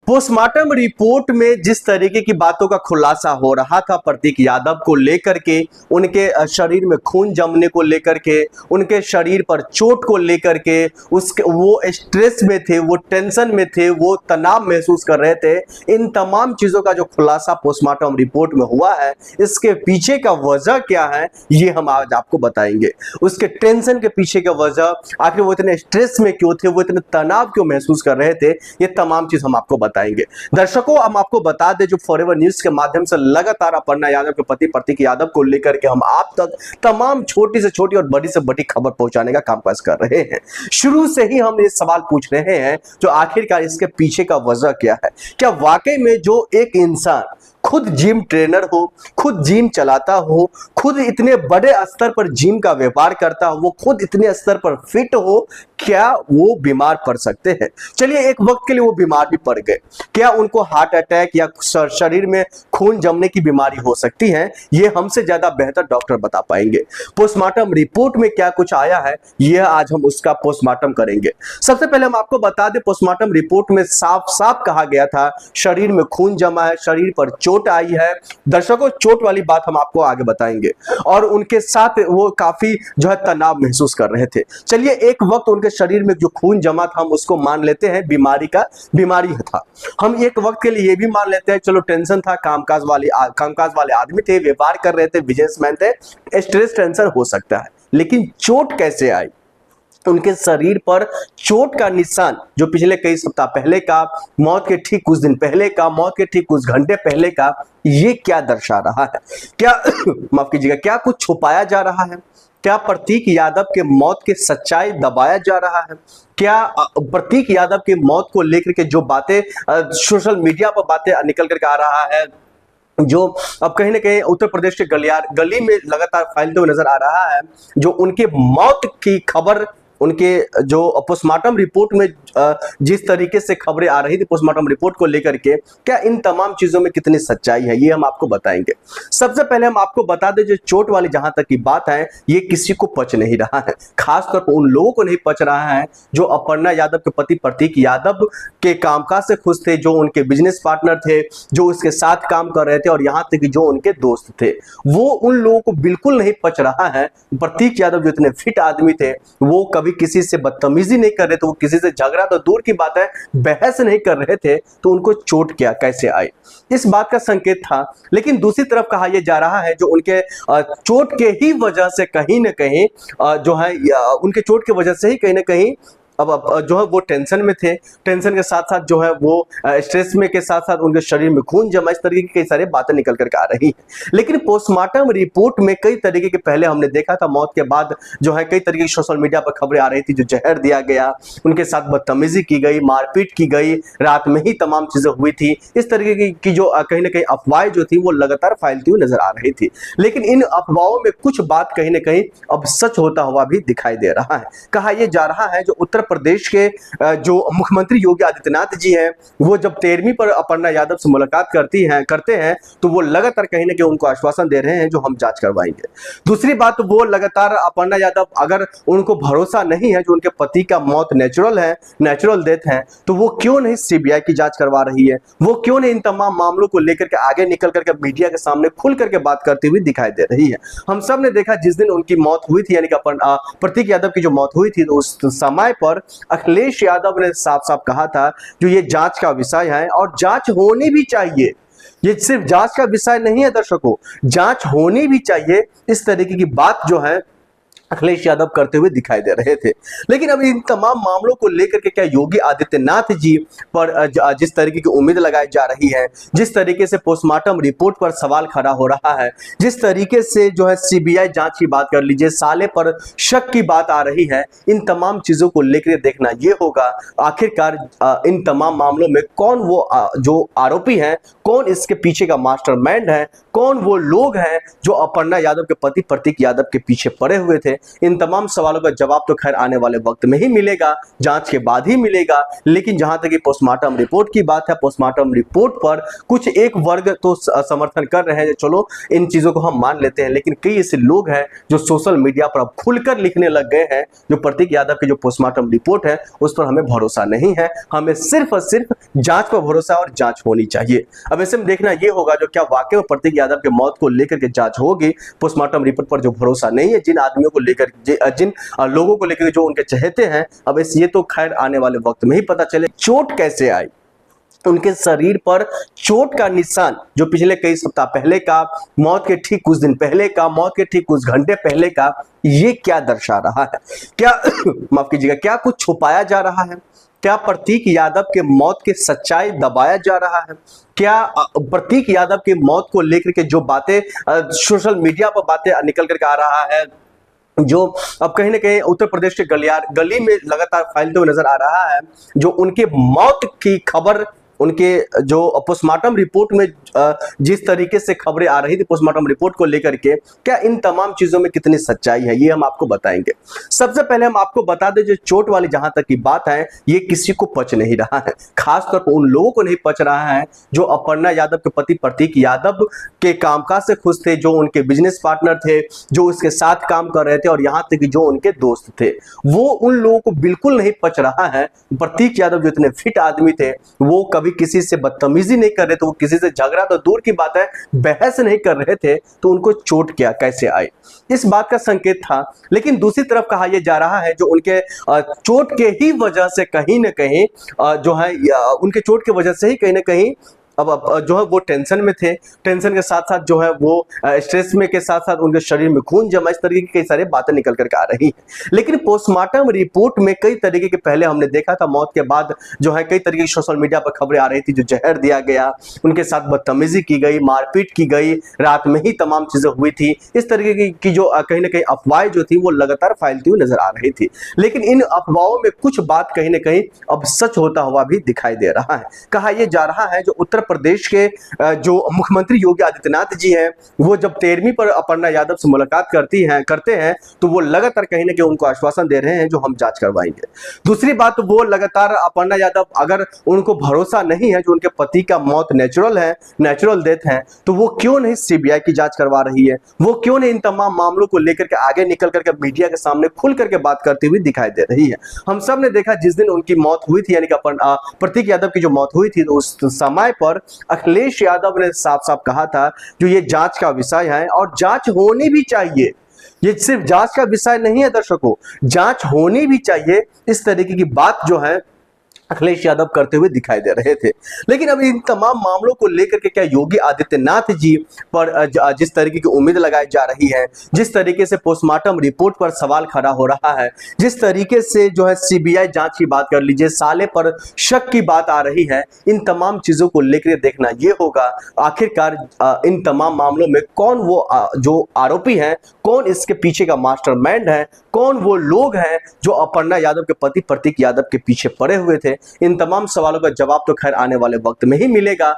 Postmortem report में जिस तरीके की बातों का खुलासा हो रहा था प्रतीक यादव को लेकर के, उनके शरीर में खून जमने को लेकर के, उनके शरीर पर चोट को लेकर के, उसके वो स्ट्रेस में थे, वो टेंशन में थे, वो तनाव महसूस कर रहे थे। इन तमाम चीजों का जो खुलासा पोस्टमार्टम रिपोर्ट में हुआ है, इसके पीछे का वजह क्या है ये हम आज आपको बताएंगे। उसके टेंशन के पीछे का वजह, आखिर वो इतने स्ट्रेस में क्यों थे, वो इतने तनाव क्यों महसूस कर रहे थे, ये तमाम चीज हम आपको बताएंगे। दर्शकों, हम आपको बता दें, जो फॉरएवर न्यूज के माध्यम से लगातार अपर्णा यादव के पति प्रतीक यादव को लेकर के हम आप तक तमाम छोटी से छोटी और बड़ी से बड़ी खबर पहुंचाने का कामकाज कर रहे हैं। शुरू से ही हम ये सवाल पूछ रहे हैं, जो आखिरकार इसके पीछे का वजह क्या है। क्या वाकई में जो एक इंसान खुद जिम ट्रेनर हो, खुद जिम चलाता हो, खुद इतने बड़े स्तर पर जिम का व्यापार करता हो, वो खुद इतने स्तर पर फिट हो, क्या वो बीमार पड़ सकते हैं? चलिए, एक वक्त के लिए वो बीमार भी पड़ गए, क्या उनको हार्ट अटैक या शरीर में खून जमने की बीमारी हो सकती है? ये हमसे ज्यादा बेहतर डॉक्टर बता पाएंगे। पोस्टमार्टम रिपोर्ट में क्या कुछ आया है, यह आज हम उसका पोस्टमार्टम करेंगे। सबसे पहले हम आपको बता दें, पोस्टमार्टम रिपोर्ट में साफ साफ कहा गया था शरीर में खून जमा है, शरीर पर चोट आई है। दर्शकों, चोट वाली बात हम आपको आगे बताएंगे। और उनके साथ वो काफी जो है तनाव महसूस कर रहे थे। चलिए, एक वक्त उनके शरीर में जो खून जमा था, हम उसको मान लेते हैं बीमारी था। हम एक वक्त के लिए ये भी मान लेते हैं, चलो टेंशन था, कामकाज वाले आदमी थे, व्यापार कर रहे थे, बिजनेसमैन थे, स्ट्रेस टेंशन हो सकता है। लेकिन चोट कैसे आई? उनके शरीर पर चोट का निशान जो पिछले कई सप्ताह पहले का, मौत के ठीक कुछ दिन पहले का, मौत के ठीक कुछ घंटे पहले का, ये क्या दर्शा रहा है? क्या माफ कीजिएगा, क्या कुछ छुपाया जा रहा है? क्या प्रतीक यादव के मौत की सच्चाई दबाया जा रहा है? क्या प्रतीक यादव की मौत को लेकर के जो बातें सोशल मीडिया पर बातें निकल करके आ रहा है, जो अब कहीं ना कहीं उत्तर प्रदेश के गली में लगातार फैलते हुए नजर आ रहा है, जो उनके मौत की खबर, उनके जो पोस्टमार्टम रिपोर्ट में जिस तरीके से खबरें आ रही थी पोस्टमार्टम रिपोर्ट को लेकर के, क्या इन तमाम चीजों में कितनी सच्चाई है, ये हम आपको बताएंगे। सबसे पहले हम आपको बता दें, जो चोट वाली जहां तक की बात है, ये किसी को पच नहीं रहा है। खासतौर पर उन लोगों को नहीं पच रहा है जो अपर्णा यादव के पति प्रतीक यादव के कामकाज से खुश थे, जो उनके बिजनेस पार्टनर थे, जो उसके साथ काम कर रहे थे, और यहां तक कि जो उनके दोस्त थे। वो उन लोगों को बिल्कुल नहीं पच रहा है। प्रतीक यादव जो इतने फिट आदमी थे, वो कभी किसी से बदतमीजी नहीं कर रहे थे, वो किसी से झगड़ा तो दूर की बात है, बहस नहीं कर रहे थे, तो उनको चोट क्या कैसे आई, इस बात का संकेत था। लेकिन दूसरी तरफ कहा यह जा रहा है, जो उनके चोट के ही वजह से कहीं ना कहीं जो है, उनके चोट की वजह से ही कहीं ना कहीं अब जो है वो टेंशन में थे, टेंशन के साथ साथ जो है वो स्ट्रेस में के साथ साथ उनके शरीर में खून जमा, इस तरीके की कई सारी बातें निकल करके आ रही हैं। लेकिन पोस्टमार्टम रिपोर्ट में कई तरीके के, पहले हमने देखा था मौत के बाद जो है कई तरीके की सोशल मीडिया पर खबरें आ रही थी, जो जहर दिया गया, उनके साथ बदतमीजी की गई, मारपीट की गई, रात में ही तमाम चीजें हुई थी। इस तरीके की जो कहीं ना कहीं अफवाहें जो थी वो लगातार फैलती हुई नजर आ रही थी। लेकिन इन अफवाहों में कुछ बात कहीं ना कहीं अब सच होता हुआ भी दिखाई दे रहा है। कहा यह जा रहा है, जो उत्तर प्रदेश के जो मुख्यमंत्री योगी आदित्यनाथ जी हैं, वो जब 13वीं पर अपर्णा यादव से मुलाकात करते हैं, तो वो लगातार कहीं ना कहीं उनको आश्वासन दे रहे हैं जो हम जांच करवाएंगे। दूसरी बात, वो लगातार अपर्णा यादव, अगर उनको भरोसा नहीं है जो उनके पति का मौत नेचुरल डेथ है, तो वो क्यों नहीं सीबीआई की जांच करवा रही है? वो क्यों नहीं इन तमाम मामलों को लेकर के आगे निकल करके मीडिया के सामने खुल करके बात करती हुई दिखाई दे रही है? हम सब ने देखा जिस दिन उनकी मौत हुई थी, यानी कि प्रतीक यादव की जो मौत हुई थी, तो उस समय पर अखिलेश यादव ने साफ साफ कहा था जो ये जांच का विषय है और जांच होनी भी चाहिए। ये सिर्फ जांच का विषय नहीं है दर्शकों, जांच होनी भी चाहिए। इस तरीके की बात जो है अखिलेश यादव करते हुए दिखाई दे रहे थे। लेकिन अब इन तमाम मामलों को लेकर के क्या योगी आदित्यनाथ जी पर जिस तरीके की उम्मीद लगाई जा रही है, जिस तरीके से पोस्टमार्टम रिपोर्ट पर सवाल खड़ा हो रहा है, जिस तरीके से जो है सीबीआई जांच की बात कर लीजिए, साले पर शक की बात आ रही है, इन तमाम चीजों को लेकर देखना यह होगा आखिरकार इन तमाम मामलों में कौन वो जो आरोपी हैं, कौन इसके पीछे का मास्टरमाइंड है, कौन वो लोग हैं जो अपर्णा यादव के पति प्रतीक यादव के पीछे पड़े हुए थे। इन तमाम सवालों का जवाब तो खैर आने वाले वक्त में ही मिलेगा, जांच के बाद ही मिलेगा। लेकिन जहां तक पोस्टमार्टम रिपोर्ट की बात है, पोस्टमार्टम रिपोर्ट पर कुछ एक वर्ग तो समर्थन कर रहे हैं, चलो इन चीजों को हम मान लेते हैं, लेकिन कई ऐसे लोग हैं जो सोशल मीडिया पर अब खुलकर लिखने लग गए हैं जो प्रतीक यादव की जो पोस्टमार्टम रिपोर्ट है उस पर हमें भरोसा नहीं है, हमें सिर्फ और सिर्फ जांच पर भरोसा और जांच होनी चाहिए। अब ऐसे में देखना यह होगा जो क्या वाकई में प्रतीक यादव के मौत को लेकर के जांच होगी। पोस्टमार्टम रिपोर्ट पर जो भरोसा नहीं है, जिन आदमियों को लेकर, जिन लोगों को लेकर जो उनके चहेते हैं, अब इस ये तो खैर आने वाले वक्त में ही पता चले चोट कैसे आई, उनके शरीर पर चोट का निशान जो पिछले कई सप्ताह पहले का, मौत के ठीक कुछ दिन पहले का, मौत के ठीक कुछ घंटे पहले का, ये क्या दर्शा रहा है? क्या माफ कीजिएगा, क्या कुछ छुपाया जा रहा है? क्या प्रतीक यादव के मौत की सच्चाई दबाया जा रहा है? क्या प्रतीक यादव की मौत को लेकर के जो बातें सोशल मीडिया पर बातें निकल करके आ रहा है, जो अब कहीं ना कहीं उत्तर प्रदेश के गली में लगातार फैलते हुए नजर आ रहा है, जो उनके मौत की खबर, उनके जो पोस्टमार्टम रिपोर्ट में जिस तरीके से खबरें आ रही थी पोस्टमार्टम रिपोर्ट को लेकर के, क्या इन तमाम चीजों में कितनी सच्चाई है, ये हम आपको बताएंगे। सबसे पहले हम आपको बता दें, जो चोट वाली जहां तक की बात है, ये किसी को पच नहीं रहा है, खासतौर पर उन लोगों को नहीं पच रहा है जो अपर्णा यादव के पति प्रतीक यादव के कामकाज से खुश थे, जो उनके बिजनेस पार्टनर थे, जो उसके साथ काम कर रहे थे, और यहां तक कि जो उनके दोस्त थे, वो उन लोगों को बिल्कुल नहीं पच रहा है। प्रतीक यादव जो इतने फिट आदमी थे, वो कभी किसी से बदतमीजी नहीं कर रहे थे, वो किसी से झगड़ा तो दूर की बात है बहस नहीं कर रहे थे, तो उनको चोट क्या कैसे आई, इस बात का संकेत था। लेकिन दूसरी तरफ कहा यह जा रहा है जो उनके चोट के ही वजह से कहीं ना कहीं जो है, उनके चोट की वजह से ही कहीं ना कहीं अब जो है वो टेंशन में थे, टेंशन के साथ साथ जो है वो स्ट्रेस में के साथ साथ उनके शरीर में खून जमा, इस तरीके की कई सारी बातें निकल करके आ रही हैं। लेकिन पोस्टमार्टम रिपोर्ट में कई तरीके के, पहले हमने देखा था मौत के बाद जो है कई तरीके की सोशल मीडिया पर खबरें आ रही थी, जो जहर दिया गया, उनके साथ बदतमीजी की गई, मारपीट की गई, रात में ही तमाम चीजें हुई थी, इस तरीके की जो कहीं ना कहीं अफवाहें जो थी वो लगातार फैलती हुई नजर आ रही थी। लेकिन इन अफवाहों में कुछ बात कहीं ना कहीं अब सच होता हुआ भी दिखाई दे रहा है। कहा यह जा रहा है जो उत्तर प्रदेश के जो मुख्यमंत्री योगी आदित्यनाथ जी हैं, वो जब 13वीं पर अपर्णा यादव से मुलाकात करते हैं तो वो लगातार कहीं ना कहीं उनको आश्वासन दे रहे हैं जो हम जांच करवाएंगे। दूसरी बात, वो लगातार अपर्णा यादव, अगर उनको भरोसा नहीं है जो उनके पति का मौत नेचुरल डेथ है, तो वो क्यों नहीं सीबीआई की जांच करवा रही है, वो क्यों नहीं इन तमाम मामलों को लेकर के आगे निकल करके मीडिया के सामने खुल करके बात करती हुई दिखाई दे रही है। हम सब ने देखा जिस दिन उनकी मौत हुई थी, यानी कि प्रतीक यादव की जो मौत हुई थी, तो उस समय पर अखिलेश यादव ने साफ साफ कहा था जो ये जांच का विषय है और जांच होनी भी चाहिए, ये सिर्फ जांच का विषय नहीं है दर्शकों, जांच होनी भी चाहिए, इस तरीके की बात जो है अखिलेश यादव करते हुए दिखाई दे रहे थे। लेकिन अब इन तमाम मामलों को लेकर के क्या योगी आदित्यनाथ जी पर जिस तरीके की उम्मीद लगाई जा रही है, जिस तरीके से पोस्टमार्टम रिपोर्ट पर सवाल खड़ा हो रहा है, जिस तरीके से जो है सीबीआई जांच की बात कर लीजिए, साले पर शक की बात आ रही है, इन तमाम चीजों को लेकर देखना यह होगा आखिरकार इन तमाम मामलों में कौन वो जो आरोपी है, कौन इसके पीछे का मास्टरमाइंड है, कौन वो लोग हैं जो अपर्णा यादव के पति प्रतीक यादव के पीछे पड़े हुए थे। इन तमाम सवालों का जवाब तो खैर आने वाले वक्त में ही मिलेगा।